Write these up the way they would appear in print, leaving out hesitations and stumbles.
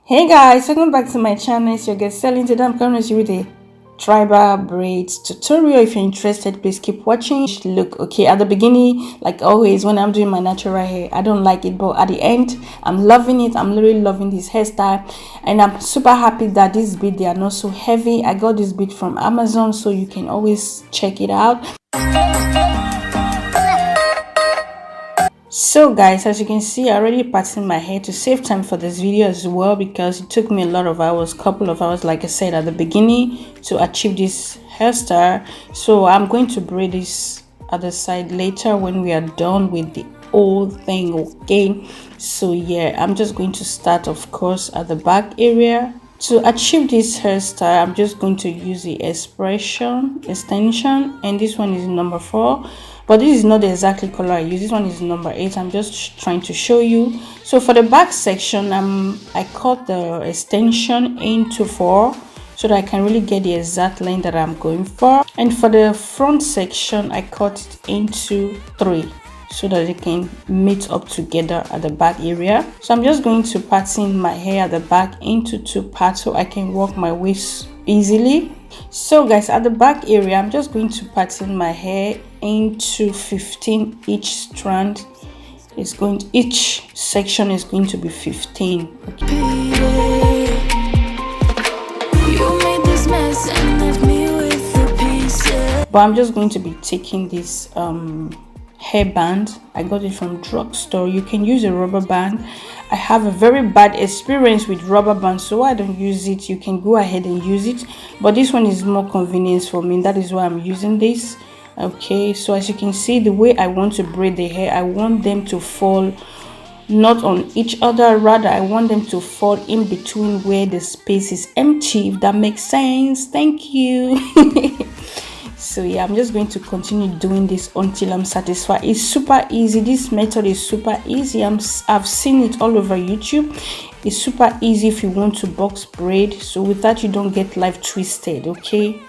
Hey guys, welcome back to my channel. It's your girl Selling. Today I'm coming to you with a tribal braids tutorial. If you're interested, please keep watching. Look okay at the beginning, like always when I'm doing my natural hair, I don't like it, but at the end I'm loving it. I'm literally loving this hairstyle, and I'm super happy that this bead, they are not so heavy. I got this bead from Amazon, so you can always check it out. So guys, as you can see, I already parted my hair to save time for this video as well, because it took me a lot of hours, couple of hours, like I said at the beginning, to achieve this hairstyle. So I'm going to braid this other side later when we are done with the whole thing. Okay, so yeah, I'm just going to start, of course, at the back area. To achieve this hairstyle, I'm just going to use the extension, and this one is number 4, but this is not the exactly color I use. This one is number 8. I'm just trying to show you. So for the back section, I cut the extension into 4 so that I can really get the exact length that I'm going for, and for the front section I cut it into 3 so that they can meet up together at the back area. So I'm just going to pattern my hair at the back into 2 parts so I can work my waist easily. So guys, at the back area, I'm just going to pattern my hair into 15 each strand. Each section is going to be 15. But I'm just going to be taking this hairband. I got it from drugstore. You can use a rubber band. I have a very bad experience with rubber bands, so I don't use it. You can go ahead and use it, but this one is more convenient for me. That is why I'm using this. Okay, so as you can see, the way I want to braid the hair, I want them to fall not on each other, rather I want them to fall in between where the space is empty, if that makes sense. Thank you. So yeah, I'm just going to continue doing this until I'm satisfied. It's super easy. This method is super easy. I've seen it all over YouTube. It's super easy if you want to box braid, so with that you don't get life twisted. Okay,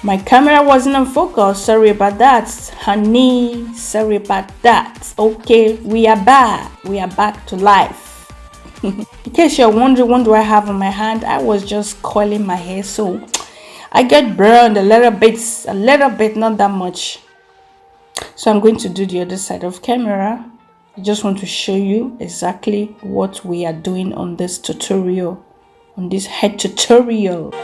my camera wasn't on focus, sorry about that, honey, sorry about that. Okay, we are back to life. In case you're wondering what do I have on my hand, I was just coiling my hair, so I get burned a little bit, not that much. So I'm going to do the other side of camera. I just want to show you exactly what we are doing on this tutorial, on this head tutorial.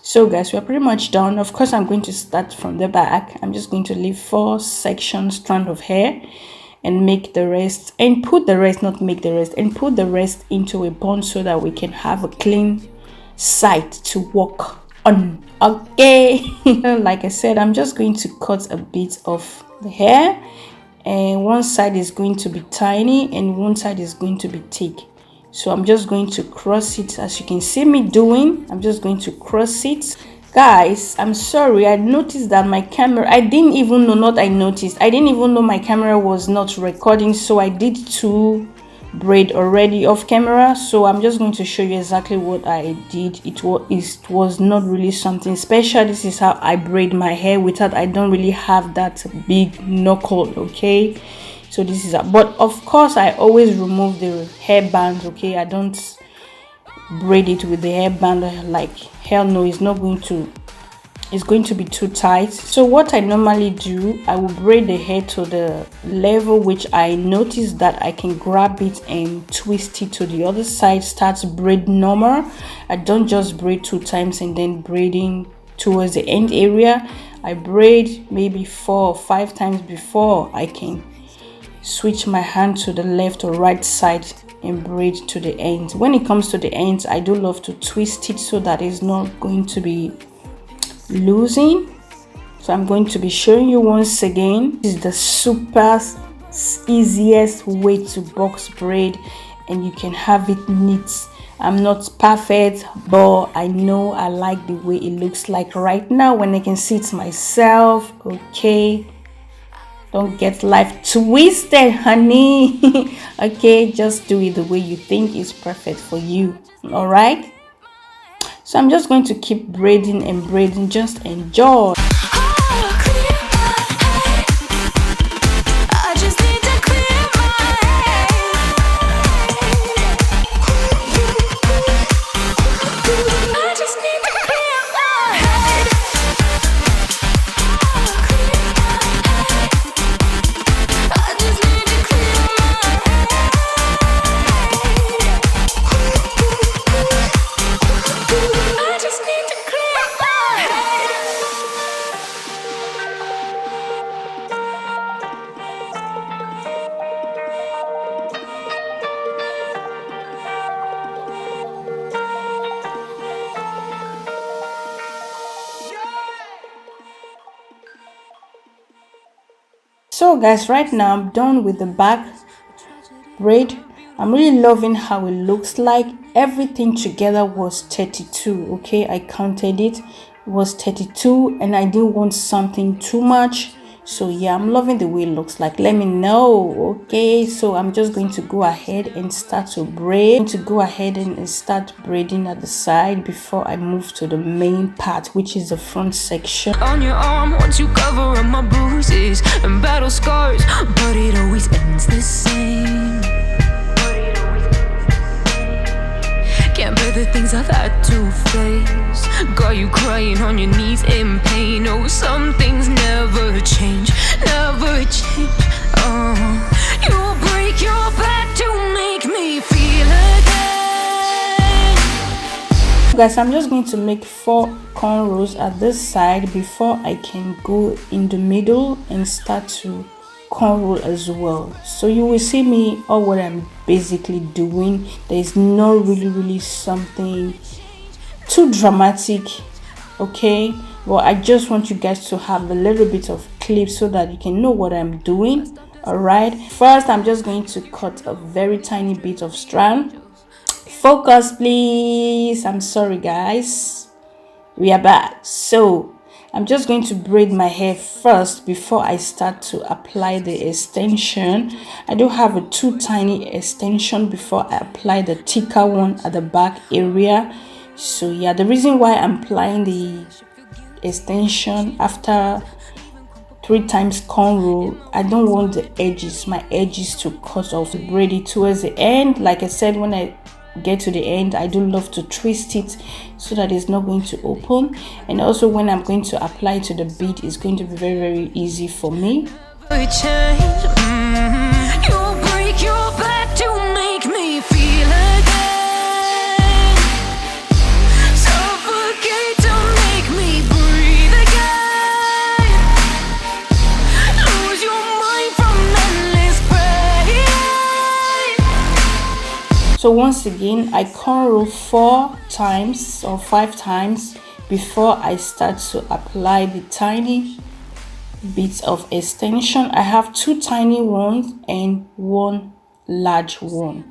So guys, we're pretty much done. Of course, I'm going to start from the back. I'm just going to leave 4 section strand of hair and make the rest, and put the rest, not make the rest, and put the rest into a bun so that we can have a clean side to work on. Okay. Like I said, I'm just going to cut a bit of the hair, and one side is going to be tiny and one side is going to be thick. So I'm just going to cross it, as you can see me doing. I'm just going to cross it. Guys, I'm sorry, I noticed that my camera, I didn't even know my camera was not recording, so I did 2 braid already off camera. So I'm just going to show you exactly what I did. It was not really something special. This is how I braid my hair without, I don't really have that big knuckle. Okay, so this is but of course I always remove the hairband. Okay, I don't braid it with the hairband, like hell no, it's going to be too tight. So what I normally do, I will braid the hair to the level which I notice that I can grab it and twist it to the other side, start braid normal. I don't just braid 2 times and then braiding towards the end area. I braid maybe 4 or 5 times before I can switch my hand to the left or right side and braid to the end. When it comes to the ends, I do love to twist it so that it's not going to be losing. So I'm going to be showing you once again. This is the super easiest way to box braid, and you can have it neat. I'm not perfect, but I know I like the way it looks like right now when I can see it myself. Okay, don't get life twisted, honey. Okay, just do it the way you think is perfect for you. All right, so I'm just going to keep braiding and braiding. Just enjoy. So guys, right now I'm done with the back braid. I'm really loving how it looks like. Everything together was 32. Okay, I counted it. It was 32 and I didn't want something too much. So yeah, I'm loving the way it looks like. Let me know. Okay, so I'm just going to go ahead and start to braid. I'm going to go ahead and start braiding at the side before I move to the main part, which is the front section. On your arm, once you cover up my bruises and battle scars, but it always ends the same. Can't bear the things I've had to face. Got you crying on your knees in pain. Oh, some things never change, never change. You'll break your back to make me feel again. Guys, I'm just going to make 4 cornrows at this side before I can go in the middle and start to cornrow as well. So you will see me all what I'm basically doing. There is not really something too dramatic, okay, but I just want you guys to have a little bit of clip so that you can know what I'm doing. All right, first I'm just going to cut a very tiny bit of strand. Focus please. I'm sorry guys, we are back. So I'm just going to braid my hair first before I start to apply the extension. I do have a too tiny extension before I apply the thicker one at the back area. So yeah, the reason why I'm applying the extension after 3 times cornrow, I don't want the edges, my edges to cut off. Braid it towards the end. Like I said, when I get to the end, I do love to twist it so that it's not going to open, and also when I'm going to apply it to the bead, it's going to be very easy for me. You'll break your back to make me feel again. Suffocate to make me breathe again. Lose your mind from endless pain. So once again, I cornrow 4 times or 5 times before I start to apply the tiny bits of extension. I have 2 tiny ones and 1 large one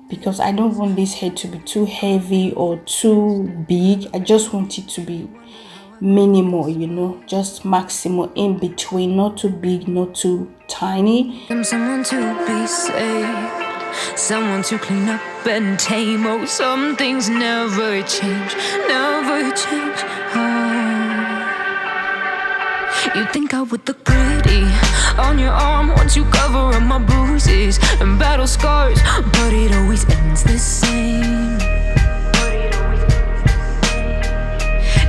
because I don't want this hair to be too heavy or too big. I just want it to be minimal, you know, just maximal in between, not too big, not too tiny. I'm someone to be saved, someone to clean up and tame. Oh, some things never change, never change. You think I would look pretty on your arm once you cover up my bruises and battle scars, but it always ends the same.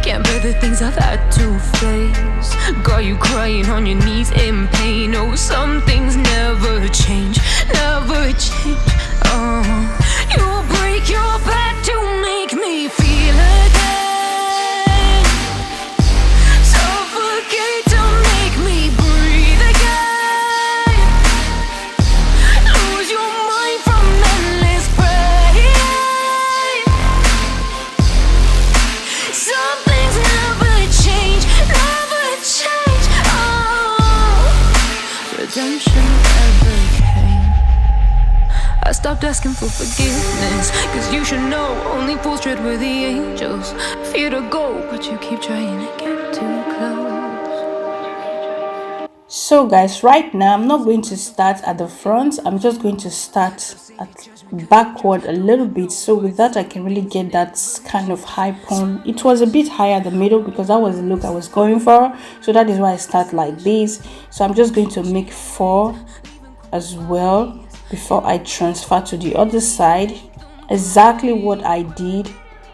Can't bear the things I've had to face. Got you crying on your knees in pain. Oh, some things never change, never change. You'll break your back to make me feel again. Suffocate to make me breathe again. Lose your mind from endless pain. Some things never change, never change. Redemption never came. I stopped asking for forgiveness, cause you should know only fools tread where the angels fear to go, but you keep trying to get too close. So guys, right now I'm not going to start at the front, I'm just going to start at backward a little bit, so with that I can really get that kind of high point. It was a bit higher at the middle because that was the look I was going for, so that is why I start like this. So I'm just going to make 4 as well before I transfer to the other side. Exactly what I did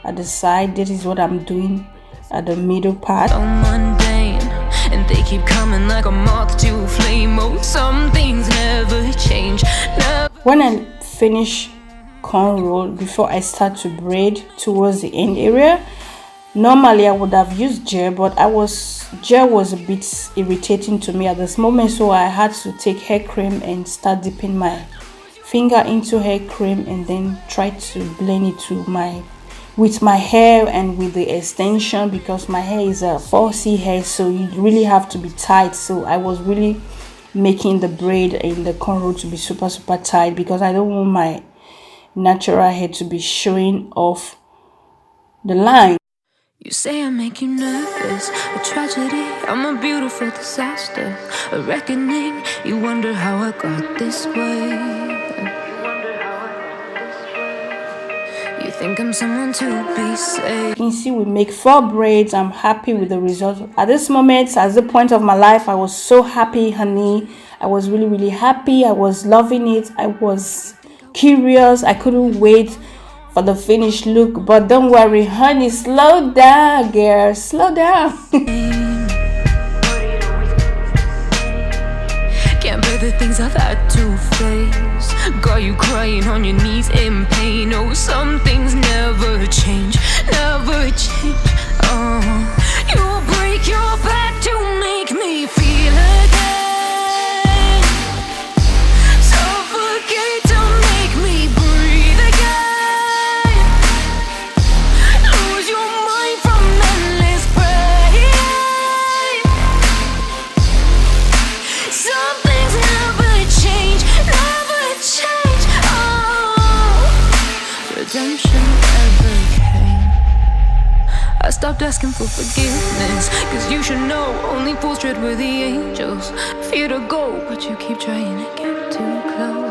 at the side, this is what I'm doing at the middle part. So mundane, and they keep coming like a moth to a flame. Oh, some things never change, never. When I finish cornrow before I start to braid towards the end area, normally I would have used gel, but gel was a bit irritating to me at this moment, so I had to take hair cream and start dipping my finger into hair cream and then try to blend it to with my hair and with the extension, because my hair is a 4C hair, so you really have to be tight. So I was really making the braid in the cornrow to be super tight, because I don't want my natural hair to be showing off the line. You say I make you nervous, a tragedy, I'm a beautiful disaster, a reckoning. You wonder how I got this way. You think I'm someone to be saved. You can see we make 4 braids. I'm happy with the result. At this moment, at the point of my life, I was so happy, honey. I was really happy. I was loving it. I was curious. I couldn't wait for the finished look. But don't worry, honey, slow down, girl, slow down. Can't bear the things I've had to face. Got you crying on your knees in pain. Oh, some things never change, never change. You'll break your back to make me feel again. Suffocate to make me breathe again. Lose your mind from endless pain. Some things never change, never change. Redemption never came. I stopped asking for forgiveness, cause you should know only fools tread where the angels fear to go, but you keep trying to get too close.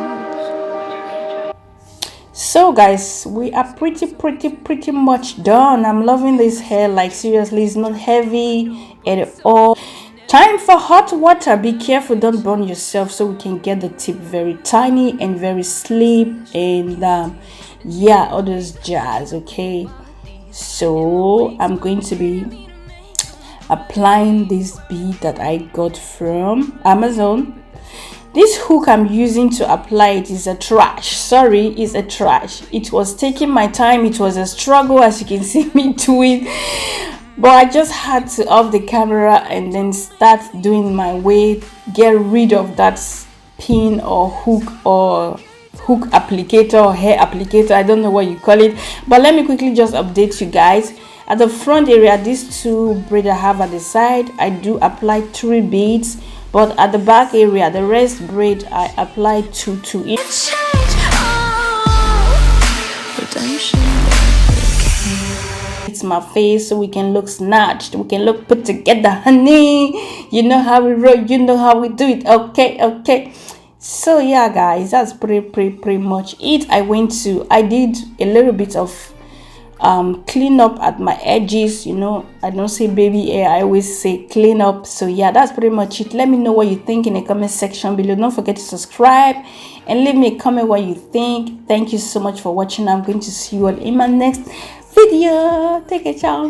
So guys, we are pretty much done. I'm loving this hair, like seriously, it's not heavy at all. Time for hot water. Be careful, don't burn yourself, so we can get the tip very tiny and very sleek, and yeah, all those jazz. Okay, so I'm going to be applying this bead that I got from Amazon. This hook I'm using to apply it is a trash. Sorry, it's a trash. It was taking my time. It was a struggle, as you can see me doing, but I just had to off the camera and then start doing my way, get rid of that pin or hook applicator or hair applicator. I don't know what you call it, but let me quickly just update you guys. At the front area, these 2 braids I have at the side, I do apply 3 beads, but at the back area, the rest braid, I apply 2 to it. It's my face, so we can look snatched, we can look put together, honey. You know how we roll, you know how we do it. Okay. So yeah guys, that's pretty much it. I did a little bit of clean up at my edges. You know, I don't say baby hair, I always say clean up. So yeah, that's pretty much it. Let me know what you think in the comment section below. Don't forget to subscribe and leave me a comment what you think. Thank you so much for watching. I'm going to see you all in my next video. Take care, ciao.